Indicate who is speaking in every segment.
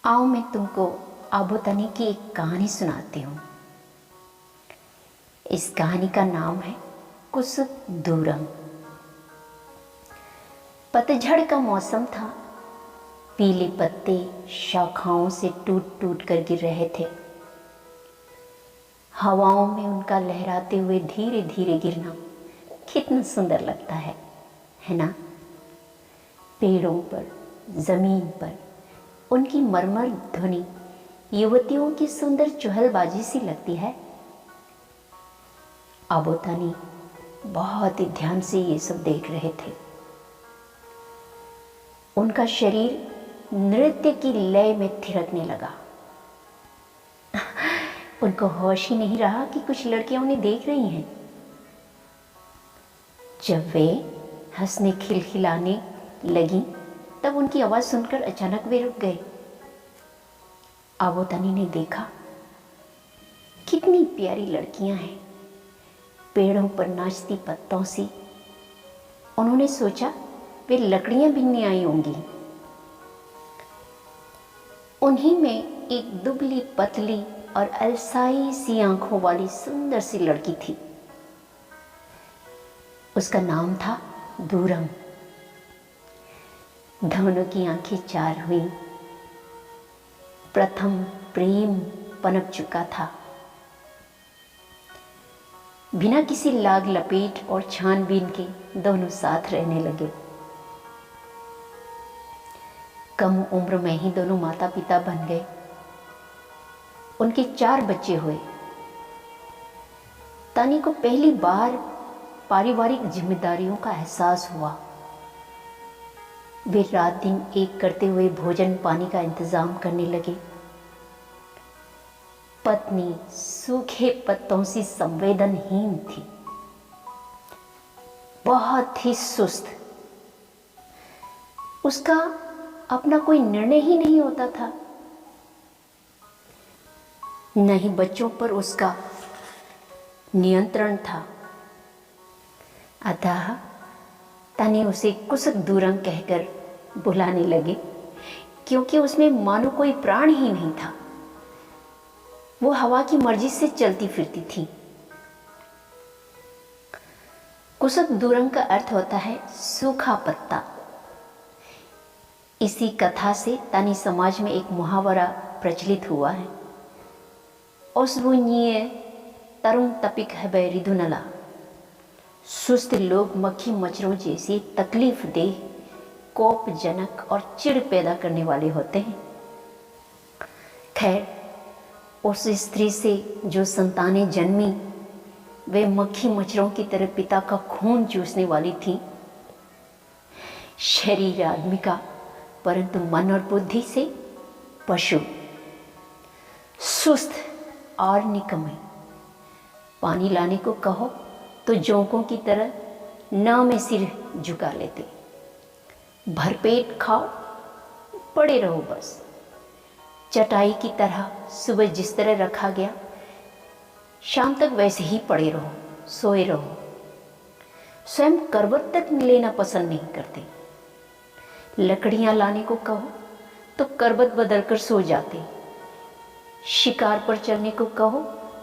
Speaker 1: आओ मैं तुमको आबोतनी की एक कहानी सुनाती हूँ। इस कहानी का नाम है कुसुक दूरम। पतझड़ का मौसम था। पीले पत्ते शाखाओं से टूट टूट कर गिर रहे थे। हवाओं में उनका लहराते हुए धीरे धीरे गिरना कितना सुंदर लगता है ना। पेड़ों पर, जमीन पर उनकी मरमर ध्वनि युवतियों की सुंदर चुहलबाजी सी लगती है। आबोतानी बहुत ही ध्यान से ये सब देख रहे थे। उनका शरीर नृत्य की लय में थिरकने लगा। उनको होश ही नहीं रहा कि कुछ लड़कियां उन्हें देख रही हैं। जब वे हंसने खिलखिलाने लगी तब उनकी आवाज सुनकर अचानक वे रुक गए। आबोतानी ने देखा कितनी प्यारी लड़कियां हैं, पेड़ों पर नाचती पत्तों सी। उन्होंने सोचा वे लकड़ियां बीनने आई होंगी। उन्हीं में एक दुबली पतली और अलसाई सी आंखों वाली सुंदर सी लड़की थी। उसका नाम था दूरम। दोनों की आंखें चार हुई। प्रथम प्रेम पनप चुका था। बिना किसी लाग लपेट और छानबीन के दोनों साथ रहने लगे। कम उम्र में ही दोनों माता पिता बन गए। उनके 4 बच्चे हुए। तानी को पहली बार पारिवारिक जिम्मेदारियों का एहसास हुआ। वे रात दिन एक करते हुए भोजन पानी का इंतजाम करने लगे। पत्नी सूखे पत्तों सी संवेदनहीन थी, बहुत ही सुस्त। उसका अपना कोई निर्णय ही नहीं होता था, न ही बच्चों पर उसका नियंत्रण था। अतः तानी उसे कुसुक दूरम कहकर बुलाने लगे, क्योंकि उसमें मानो कोई प्राण ही नहीं था। वो हवा की मर्जी से चलती फिरती थी। कुसुक दूरम का अर्थ होता है सूखा पत्ता। इसी कथा से तानी समाज में एक मुहावरा प्रचलित हुआ है, ओसवुन्ये तरुण तपिक है रिधुनला। सुस्त लोग मक्खी मच्छरों जैसे तकलीफ देह, कोपजनक और चिढ़ पैदा करने वाले होते हैं। खैर, उस स्त्री से जो संतानें जन्मी वे मक्खी मच्छरों की तरह पिता का खून चूसने वाली थी। शरीर आदमी का, परंतु मन और बुद्धि से पशु, सुस्त और निकम्मे। पानी लाने को कहो तो जोंकों की तरह न में सिर झुका लेते। भरपेट खाओ, पड़े रहो बस। चटाई की तरह सुबह जिस तरह रखा गया, शाम तक वैसे ही पड़े रहो, सोए रहो। स्वयं करवट तक लेना पसंद नहीं करते। लकड़ियां लाने को कहो तो करवट बदलकर सो जाते। शिकार पर चलने को कहो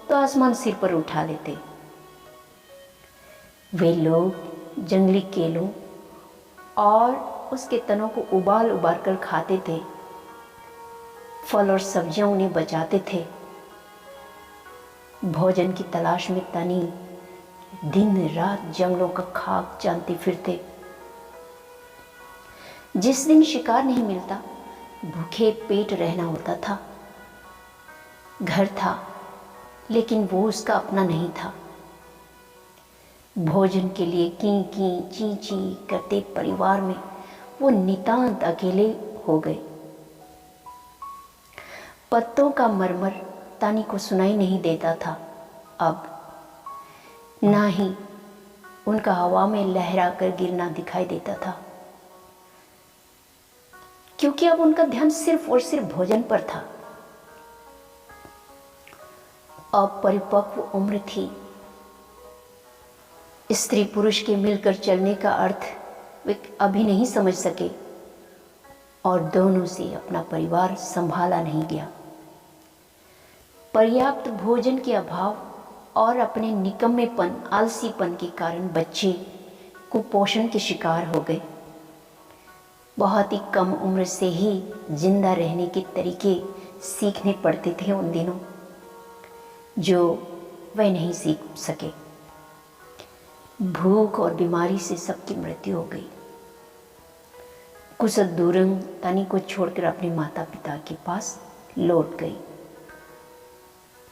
Speaker 1: तो आसमान सिर पर उठा लेते। वे लोग जंगली केलों और उसके तनों को उबाल उबाल कर खाते थे। फल और सब्जियां उन्हें बचाते थे। भोजन की तलाश में तानी दिन रात जंगलों का खाक जानते फिरते। जिस दिन शिकार नहीं मिलता, भूखे पेट रहना होता था। घर था, लेकिन वो उसका अपना नहीं था। भोजन के लिए की ची ची करते परिवार में वो नितांत अकेले हो गए। पत्तों का मरमर तानी को सुनाई नहीं देता था अब, ना ही उनका हवा में लहरा कर गिरना दिखाई देता था, क्योंकि अब उनका ध्यान सिर्फ और सिर्फ भोजन पर था। अपरिपक्व उम्र थी। स्त्री पुरुष के मिलकर चलने का अर्थ वे अभी नहीं समझ सके। और दोनों से अपना परिवार संभाला नहीं गया। पर्याप्त भोजन के अभाव और अपने निकम्मेपन, आलसीपन के कारण बच्चे कुपोषण के शिकार हो गए। बहुत ही कम उम्र से ही जिंदा रहने के तरीके सीखने पड़ते थे उन दिनों, जो वह नहीं सीख सके। भूख और बीमारी से सबकी मृत्यु हो गई। कुछ दूरंग तानी को छोड़कर अपने माता पिता के पास लौट गई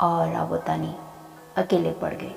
Speaker 1: और अब तानी अकेले पड़ गए।